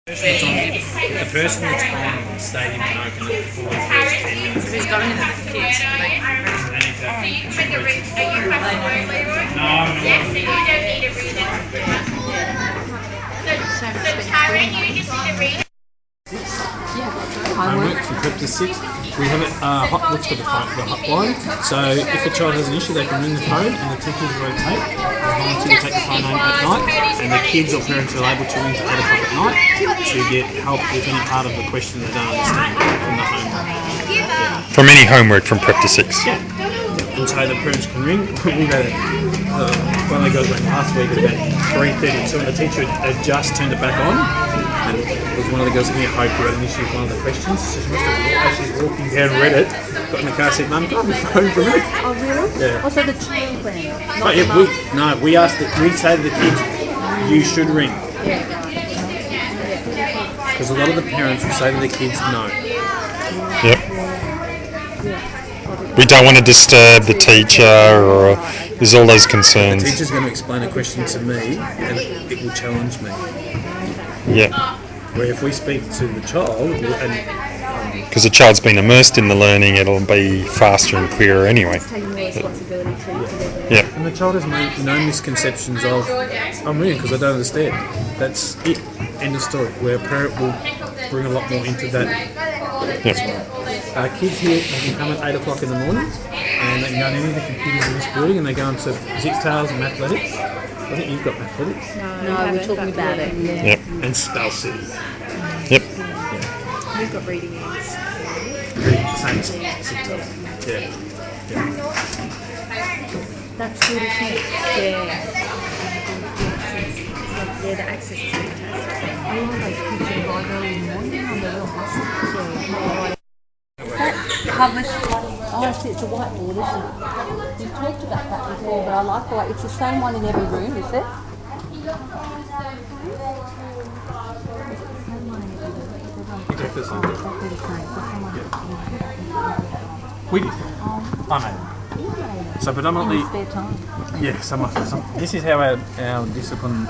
The person that's on Stadium can open it for the first 10 minutes. Who's going in the kids? No, Yes, so you don't need to read it. So Tara, you just need to read it. homework from prep to 6. We have it what's called the hotline. So if a child has an issue, they can ring the phone and the teachers rotate. The volunteers take the phone home at night, and the kids or parents are able to ring to 8 o'clock at night to get help with any part of the question they don't understand from the homework. From any homework from prep to 6. Yeah. And so the parents can ring. We've had one of the girls went last week at about 3:30. So when the teacher had just turned it back on, and it was one of the girls here, Hope, who had an issue with one of the questions. So she must have, as she's walking down, read it, got in the car, said, "Mum, can I have my phone for a minute?" Oh, really? Yeah. Also the children. But yeah, we asked that we say to the kids, you should ring. Because a lot of the parents will say to the kids, no. Yep. We don't want to disturb the teacher, or there's all those concerns. The teacher's going to explain a question to me, and it will challenge me. Yeah. Where if we speak to the child, and because the child's been immersed in the learning, it'll be faster and clearer anyway. Yeah. And the child has no misconceptions of, I'm reading because I don't understand. That's it. End of story. Where a parent will bring a lot more into that. Yep. Kids here, they can come at 8 o'clock in the morning, and they can go on any of the computers in this building, and they go into Zip-Tails and Mathletics. I think you've got Mathletics. No, we're talking about it. Yeah. Yep. And Spell City. Yep. Yeah. We've got reading aids. Same Zip-Tails. Yeah. That's good, isn't it? Yeah. Yeah, the access is fantastic. I love those kids who ride early in the morning on the little buses. That published, I see it's a whiteboard, isn't it? We've talked about that before, but I like the way it's the same one in every room, is it? Exactly the same. We did. I made it. So predominantly, Spare time. yeah, some this is how our discipline.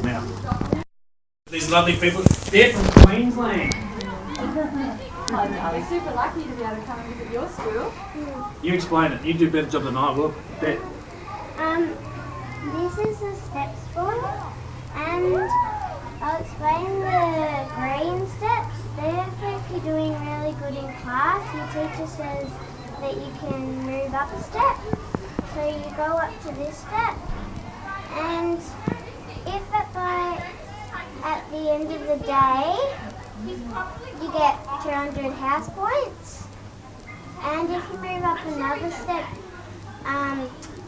Now, these lovely people, they're from Queensland. We're super lucky to be able to come and visit your school. You explain it. You do a better job than I will. Bet. This is the steps board, and I'll explain the green steps. Therefore, if you're doing really good in class, your teacher says that you can move up a step. So you go up to this step, and if at the end of the day, you get 200 house points, and if you move up another step,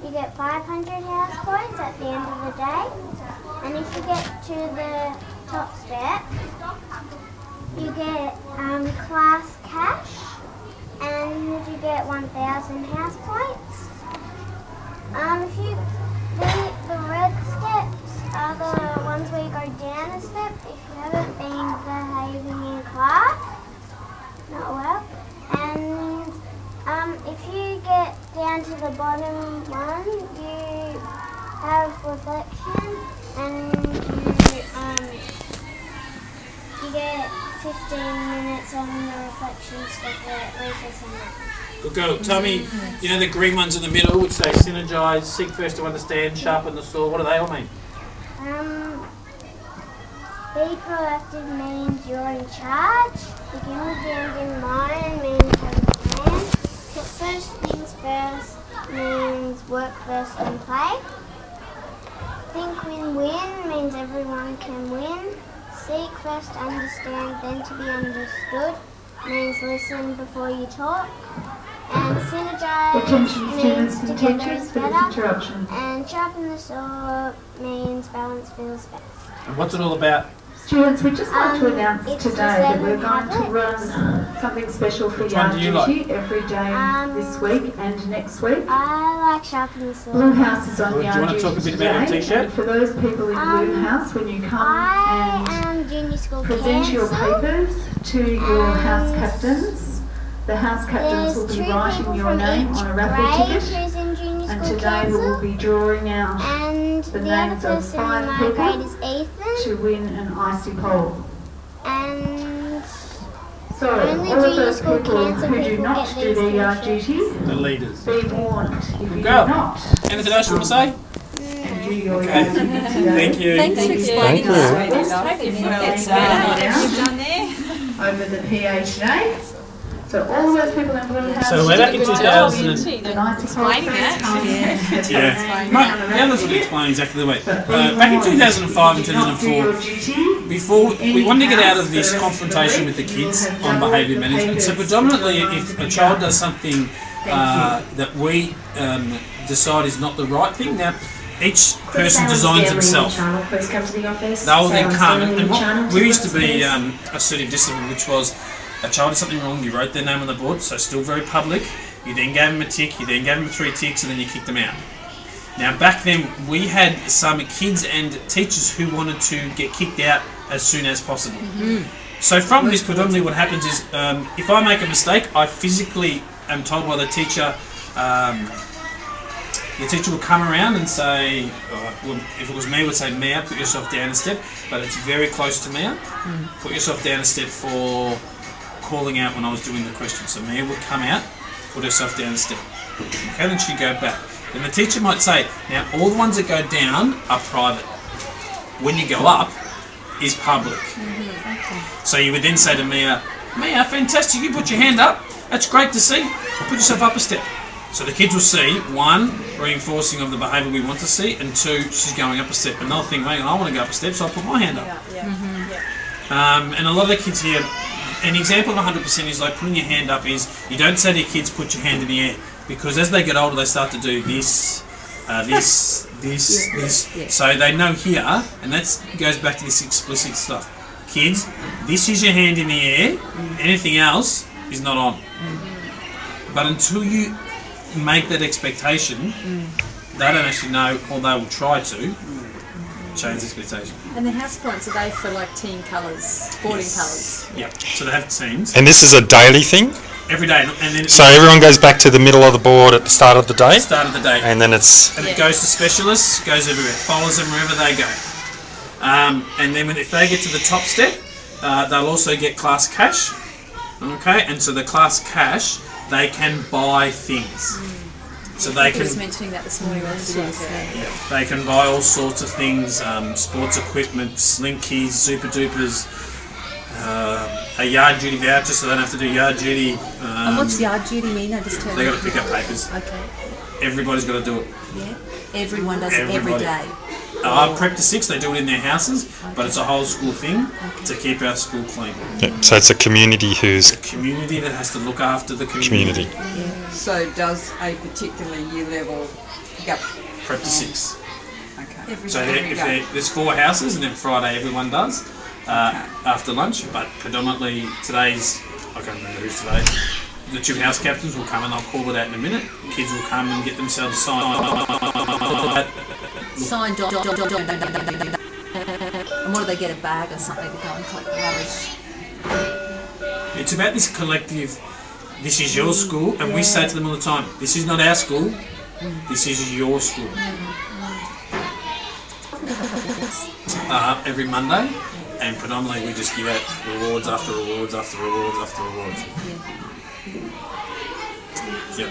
you get 500 house points at the end of the day, and if you get to the top step, you get class cash, and you get 1,000 house points. The red steps are the ones where you go down a step if you haven't been behaving in class, not well, and if you get down to the bottom one, you have reflection, and you get 15 minutes on the reflection stuff at recess and that. Good girl. Tell me, you know the green ones in the middle, which say synergise, seek first to understand, sharpen the saw. What do they all mean? Be proactive means you're in charge. Begin with the end in mind means have a plan. Put first things first means work first and play. Think win-win means everyone can win. Seek first, understand, then to be understood means listen before you talk. And synergize means together is better. And sharpen the saw means balance feels best. And what's it all about? Students, we'd just like to announce today that we're going to run something special for Yarra Duty every day this week and next week. I like sharpen the saw. Blue House is on Yarra Duty Do you want to talk a bit about your t-shirt? for those people in Blue House, when you come and junior school present your papers to your house captains, the house captains will be writing your name on a raffle ticket, and today we will be drawing out And the the other names of person in 5 my people grade is Ethan. to win an icy pole. And So, Only all of junior those school people cancer who do people not get do these their yard t-shirts. duty, The leaders. be warned. If you do Go. not Anything else you want to say? do your yard duty today, Thank you. Thanks for explaining you. that. over the PA today. So all those people in Blue House. So we're back in 2000. The nice explaining that. Yeah. The others will explain exactly the way. Back in 2005 and 2004, before we wanted to get out of this confrontation with the kids on behaviour management. So predominantly, if a child does something that we decide is not the right thing, now each person designs themselves. They'll then come, and what we used to be assertive discipline, which was a child did something wrong, you wrote their name on the board, so still very public. You then gave them a tick, you then gave them 3 ticks, and then you kicked them out. Now back then we had some kids and teachers who wanted to get kicked out as soon as possible. So from this, predominantly what happens is if I make a mistake, I physically am told by the teacher will come around and say, well, if it was me, would say, Mia, put yourself down a step, but it's very close to Mia. Put yourself down a step for calling out when I was doing the question. So Mia would come out, put herself down a step. Okay, then she'd go back. Then the teacher might say, now all the ones that go down are private. When you go up is public. So you would then say to Mia, Mia, fantastic, you put your hand up. That's great to see. Put yourself up a step. So the kids will see, 1, reinforcing of the behaviour we want to see, and 2, she's going up a step. Another thing, I want to go up a step, so I put my hand up. And a lot of the kids here, an example of 100% is like putting your hand up is, you don't say to your kids, put your hand in the air, because as they get older they start to do this, this. So they know here, and that goes back to this explicit stuff. Kids, this is your hand in the air, anything else is not on. But until you make that expectation, they don't actually know, or they will try to change expectation. And the house points, are they for like team colours, sporting colours? Yeah, so they have teams And this is a daily thing? every day, and then So everyone goes back to the middle of the board at the start of the day? start of the day. And then it's... And it goes to specialists, goes everywhere, follows them wherever they go. And then if they get to the top step, they'll also get class cash. Okay, and so the class cash, they can buy things. So they He can, was mentioning that this morning, wasn't he? yeah, they can buy all sorts of things, sports equipment, slinkies, super dupers, a yard duty voucher so they don't have to do yard duty. And what's yard duty mean? I just tell They you. got to pick up papers. Okay. Everybody's got to do it. Yeah. Everyone does it every Everybody. day. Prep to 6, they do it in their houses, but it's a whole school thing to keep our school clean. Yeah, so it's a community who's... Community that has to look after the community. So does a particular year level go? Prep to 6. Okay. So there's 4 houses, and then Friday everyone does after lunch. But predominantly today's, I can't remember who's today. The 2 house captains will come and I'll call it out in a minute. Kids will come and get themselves signed. Signed off. And what do they get, a bag or something to go and collect the rubbish? It's about this collective. This is your school, and we say to them all the time, this is not our school, this is your school. Every Monday, and predominantly we just give out rewards after rewards after rewards after rewards. Yep.